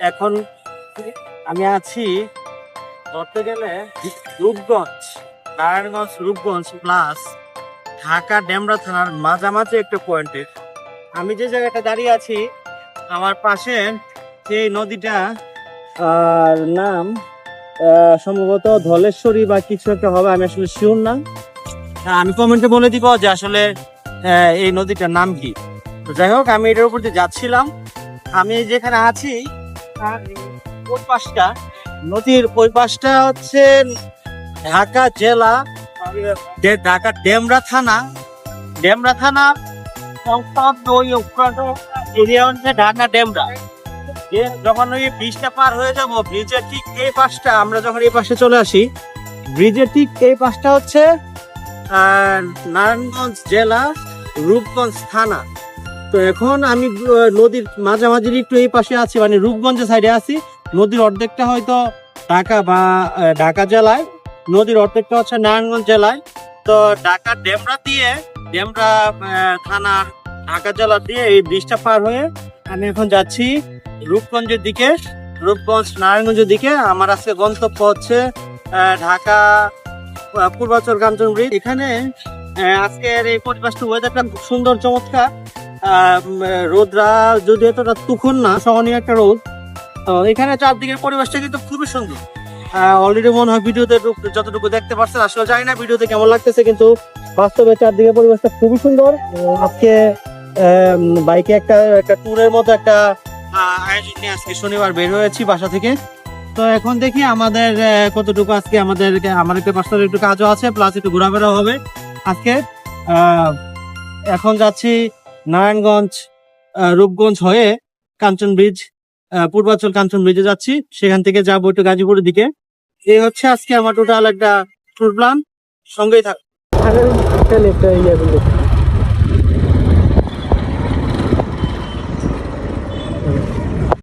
এখন আমি আছি ধরতে গেলে রূপগঞ্জ, নারায়ণগঞ্জ রূপগঞ্জ প্লাস ঢাকা ডেমরা থানার মাঝামাঝি একটা পয়েন্টে। আমি যে জায়গাটা দাঁড়িয়ে আছি আমার পাশে সেই নদীটা নাম সম্ভবত ধলেশ্বরী বা কিছু একটা হবে, আমি আসলে শিওর না। আমি কমেন্টে বলে দিব যে আসলে এই নদীটার নাম কি। তো যাই হোক, আমি এটার উপর দিয়ে যাচ্ছিলাম। আমি যেখানে আছি ওই পাশটা নদীর ওই পাশটা হচ্ছে ঢাকা জেলা, ঢাকা ডেমরা থানা। ডেমরা থানা এরিয়া হচ্ছে ঢাকা ডেমরা। যখন ওই ব্রিজটা পার হয়ে যাবো, ব্রিজের ঠিক এই পাশটা, আমরা যখন এই পাশে চলে আসি, ব্রিজের ঠিক এই পাশটা হচ্ছে নারায়ণগঞ্জ জেলা রূপগঞ্জ থানা। তো এখন আমি নদীর মাঝামাঝি একটু এই পাশে আছি, মানে রূপগঞ্জের সাইডে আছি। নদীর অর্ধেকটা হয়তো ঢাকা বা ঢাকা জেলায়, নদীর অর্ধেকটা হচ্ছে নারায়ণগঞ্জ জেলায়। তো ঢাকা ডেমরা দিয়ে, ডেমরা থানা ঢাকা জেলা দিয়ে এই ব্রিজটা পার হয়ে আমি এখন যাচ্ছি রূপগঞ্জের দিকে, রূপগঞ্জ নারায়ণগঞ্জের দিকে। আমার আজকে গন্তব্য হচ্ছে ঢাকা পূর্বাচল কাঞ্চন ব্রিজ। এখানে আজকের এই পরিবেশটা, ওয়েদারটা খুব সুন্দর, চমৎকার। রোদরা যদি এতটা তুখন না, সহনীয় একটা রোদ। তো এখানে চারদিকের পরিবেশটা কিন্তু খুবই সুন্দর। অলরেডি মনে হয় ভিডিওতে যতটুকু দেখতে পাচ্ছেন, আসলে জানি না ভিডিওতে কেমন লাগতেছে, কিন্তু বাস্তবে চারদিকের পরিবেশটা খুবই সুন্দর। আজকে বাইকে একটা ট্যুরের মতো একটা আয়োজন নিয়ে আজকে শনিবার বের হয়েছি বাসা থেকে। তো এখন দেখি আমাদের কতটুকু আজকে আমার একটা পার্সোনাল একটু কাজও আছে, প্লাস একটু ঘোরাফেরা হবে আজকে। এখন যাচ্ছি নারায়ণগঞ্জ রূপগঞ্জ হয়ে কাঞ্চন ব্রিজ, পূর্বাচল কাঞ্চন ব্রিজে যাচ্ছি। সেখান থেকে যাবো একটু গাজীপুরের দিকে। এই হচ্ছে আজকে আমার টোটাল একটা ট্যুর প্ল্যান। সঙ্গেই থাক।